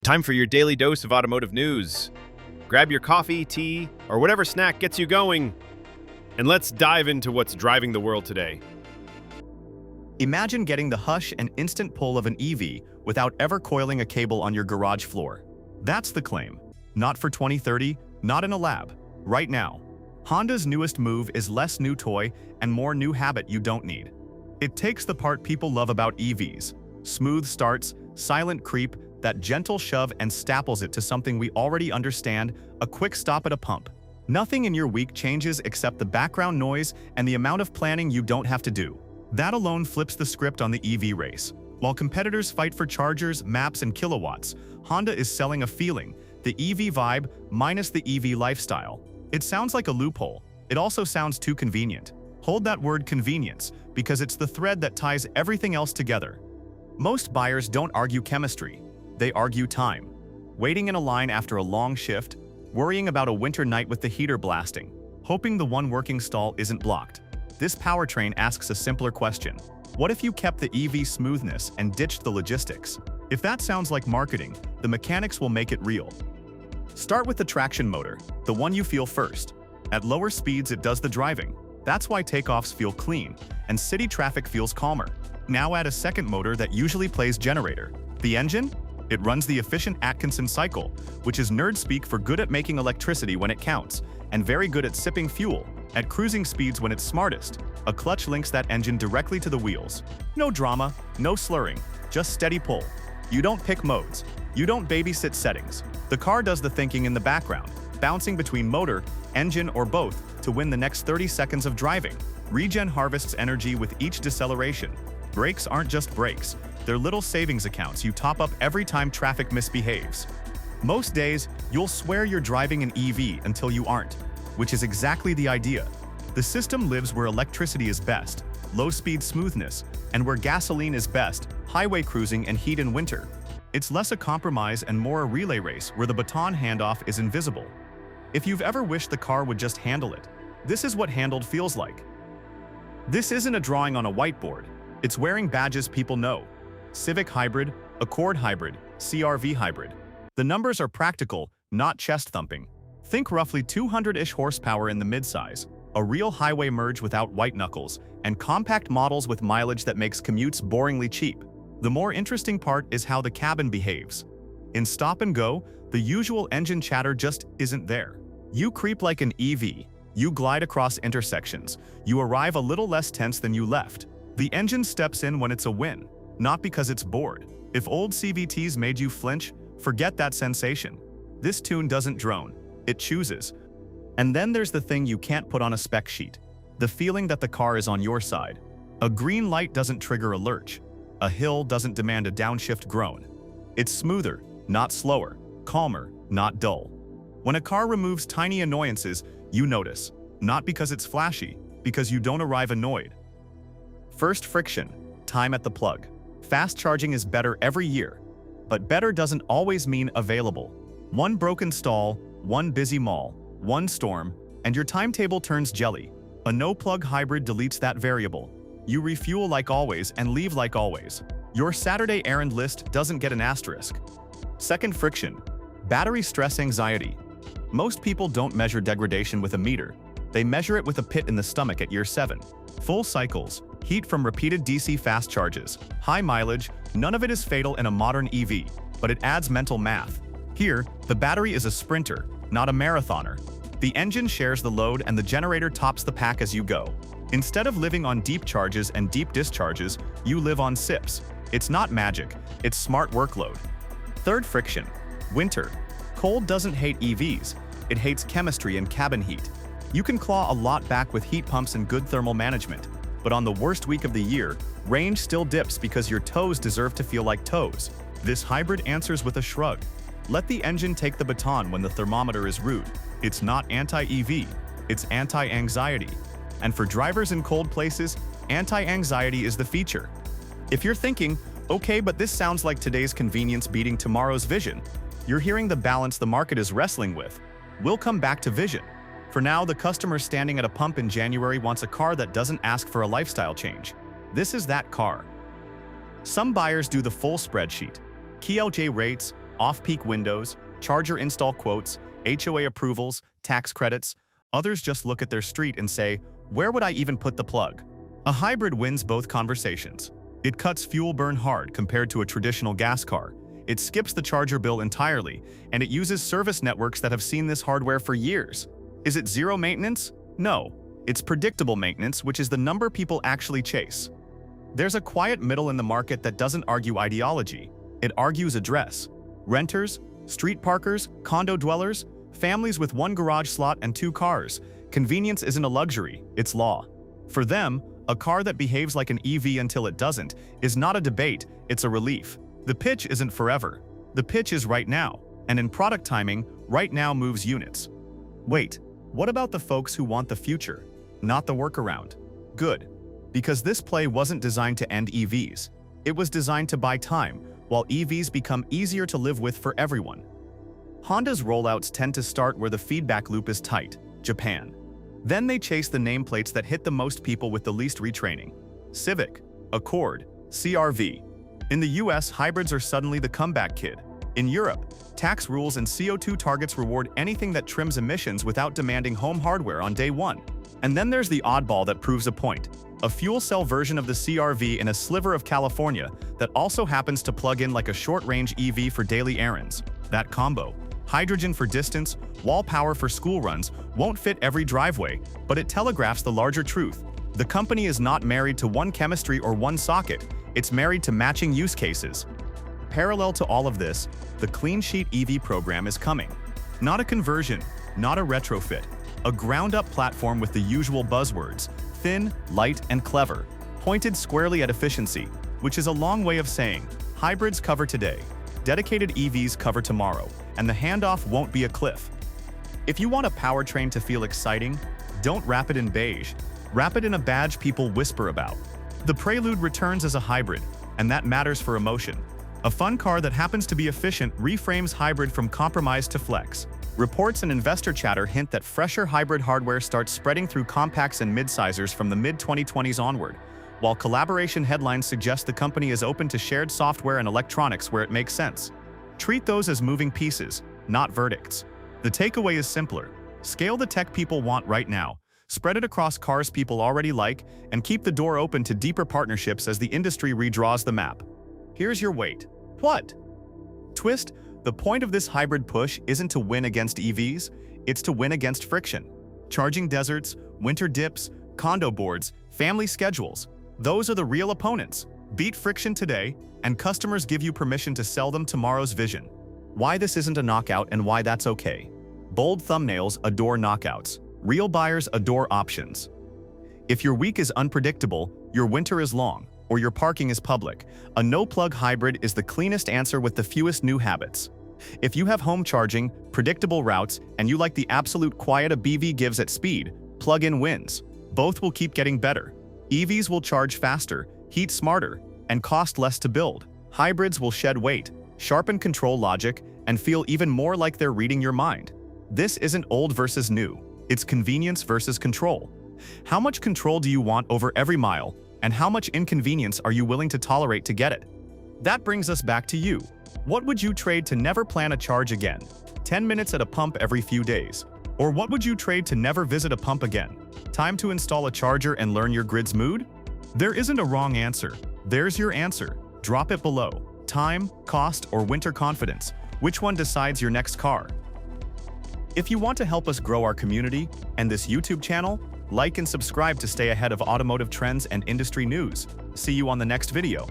Time for your daily dose of automotive news. Grab your coffee, tea, or whatever snack gets you going, and let's dive into what's driving the world today. Imagine getting the hush and instant pull of an EV without ever coiling a cable on your garage floor. That's the claim. Not for 2030, not in a lab. Right now. Honda's newest move is less new toy and more new habit you don't need. It takes the part people love about EVs. Smooth starts, silent creep, that gentle shove, and stapples it to something we already understand, a quick stop at a pump. Nothing in your week changes except the background noise and the amount of planning you don't have to do. That alone flips the script on the EV race. While competitors fight for chargers, maps, and kilowatts, Honda is selling a feeling, the EV vibe minus the EV lifestyle. It sounds like a loophole. It also sounds too convenient. Hold that word convenience, because it's the thread that ties everything else together. Most buyers don't argue chemistry. They argue time. Waiting in a line after a long shift, worrying about a winter night with the heater blasting, hoping the one working stall isn't blocked. This powertrain asks a simpler question. What if you kept the EV smoothness and ditched the logistics? If that sounds like marketing, the mechanics will make it real. Start with the traction motor, the one you feel first. At lower speeds, it does the driving. That's why takeoffs feel clean, and city traffic feels calmer. Now add a second motor that usually plays generator. The engine? It runs the efficient Atkinson cycle, which is nerd speak for good at making electricity when it counts, and very good at sipping fuel, at cruising speeds when it's smartest. A clutch links that engine directly to the wheels. No drama, no slurring, just steady pull. You don't pick modes. You don't babysit settings. The car does the thinking in the background, bouncing between motor, engine, or both to win the next 30 seconds of driving. Regen harvests energy with each deceleration. Brakes aren't just brakes. They're little savings accounts you top up every time traffic misbehaves. Most days, you'll swear you're driving an EV until you aren't, which is exactly the idea. The system lives where electricity is best, low-speed smoothness, and where gasoline is best, highway cruising and heat in winter. It's less a compromise and more a relay race where the baton handoff is invisible. If you've ever wished the car would just handle it, this is what handled feels like. This isn't a drawing on a whiteboard. It's wearing badges people know. Civic Hybrid, Accord Hybrid, CR-V Hybrid. The numbers are practical, not chest-thumping. Think roughly 200-ish horsepower in the midsize, a real highway merge without white knuckles, and compact models with mileage that makes commutes boringly cheap. The more interesting part is how the cabin behaves. In stop and go, the usual engine chatter just isn't there. You creep like an EV. You glide across intersections. You arrive a little less tense than you left. The engine steps in when it's a win, not because it's bored. If old CVTs made you flinch, forget that sensation. This tune doesn't drone, it chooses. And then there's the thing you can't put on a spec sheet. The feeling that the car is on your side. A green light doesn't trigger a lurch. A hill doesn't demand a downshift groan. It's smoother, not slower. Calmer, not dull. When a car removes tiny annoyances, you notice. Not because it's flashy, because you don't arrive annoyed. First friction, time at the plug. Fast charging is better every year, but better doesn't always mean available. One broken stall, one busy mall, one storm, and your timetable turns jelly. A no-plug hybrid deletes that variable. You refuel like always and leave like always. Your Saturday errand list doesn't get an asterisk. Second friction, battery stress anxiety. Most people don't measure degradation with a meter. They measure it with a pit in the stomach at year 7. Full cycles, heat from repeated DC fast charges, high mileage, none of it is fatal in a modern EV, but it adds mental math. Here, the battery is a sprinter, not a marathoner. The engine shares the load and the generator tops the pack as you go. Instead of living on deep charges and deep discharges, you live on sips. It's not magic, it's smart workload. Third friction, winter. Cold doesn't hate EVs, it hates chemistry and cabin heat. You can claw a lot back with heat pumps and good thermal management, but on the worst week of the year, range still dips because your toes deserve to feel like toes. This hybrid answers with a shrug. Let the engine take the baton when the thermometer is rude. It's not anti-EV, it's anti-anxiety. And for drivers in cold places, anti-anxiety is the feature. If you're thinking, okay, but this sounds like today's convenience beating tomorrow's vision, you're hearing the balance the market is wrestling with. We'll come back to vision. For now, the customer standing at a pump in January wants a car that doesn't ask for a lifestyle change. This is that car. Some buyers do the full spreadsheet. KLJ rates, off-peak windows, charger install quotes, HOA approvals, tax credits. Others just look at their street and say, where would I even put the plug? A hybrid wins both conversations. It cuts fuel burn hard compared to a traditional gas car. It skips the charger bill entirely, and it uses service networks that have seen this hardware for years. Is it zero maintenance? No. It's predictable maintenance, which is the number people actually chase. There's a quiet middle in the market that doesn't argue ideology. It argues address. Renters, street parkers, condo dwellers, families with one garage slot and 2 cars. Convenience isn't a luxury, it's law. For them, a car that behaves like an EV until it doesn't is not a debate, it's a relief. The pitch isn't forever. The pitch is right now, and in product timing, right now moves units. Wait, what about the folks who want the future, not the workaround? Good, because this play wasn't designed to end EVs. It was designed to buy time, while EVs become easier to live with for everyone. Honda's rollouts tend to start where the feedback loop is tight, Japan. Then they chase the nameplates that hit the most people with the least retraining. Civic, Accord, CR-V. In the US, hybrids are suddenly the comeback kid. In Europe, tax rules and CO2 targets reward anything that trims emissions without demanding home hardware on day one. And then there's the oddball that proves a point. A fuel cell version of the CR-V in a sliver of California that also happens to plug in like a short-range EV for daily errands. That combo, hydrogen for distance, wall power for school runs, won't fit every driveway, but it telegraphs the larger truth. The company is not married to one chemistry or one socket, it's married to matching use cases. Parallel to all of this, the Clean Sheet EV program is coming. Not a conversion, not a retrofit, a ground-up platform with the usual buzzwords, thin, light, and clever, pointed squarely at efficiency, which is a long way of saying, hybrids cover today, dedicated EVs cover tomorrow, and the handoff won't be a cliff. If you want a powertrain to feel exciting, don't wrap it in beige, wrap it in a badge people whisper about. The Prelude returns as a hybrid, and that matters for emotion. A fun car that happens to be efficient reframes hybrid from compromise to flex. Reports and investor chatter hint that fresher hybrid hardware starts spreading through compacts and midsizers from the mid-2020s onward, while collaboration headlines suggest the company is open to shared software and electronics where it makes sense. Treat those as moving pieces, not verdicts. The takeaway is simpler. Scale the tech people want right now, spread it across cars people already like, and keep the door open to deeper partnerships as the industry redraws the map. Here's your wait. What? Twist, the point of this hybrid push isn't to win against EVs, it's to win against friction. Charging deserts, winter dips, condo boards, family schedules. Those are the real opponents. Beat friction today, and customers give you permission to sell them tomorrow's vision. Why this isn't a knockout and why that's okay. Bold thumbnails adore knockouts. Real buyers adore options. If your week is unpredictable, your winter is long, or your parking is public, a no-plug hybrid is the cleanest answer with the fewest new habits. If you have home charging, predictable routes, and you like the absolute quiet a BV gives at speed, plug-in wins. Both will keep getting better. EVs will charge faster, heat smarter, and cost less to build. Hybrids will shed weight, sharpen control logic, and feel even more like they're reading your mind. This isn't old versus new. It's convenience versus control. How much control do you want over every mile, and how much inconvenience are you willing to tolerate to get it? That brings us back to you. What would you trade to never plan a charge again? 10 minutes at a pump every few days. Or what would you trade to never visit a pump again? Time to install a charger and learn your grid's mood? There isn't a wrong answer. There's your answer. Drop it below. Time, cost, or winter confidence. Which one decides your next car? If you want to help us grow our community and this YouTube channel, like and subscribe to stay ahead of automotive trends and industry news. See you on the next video.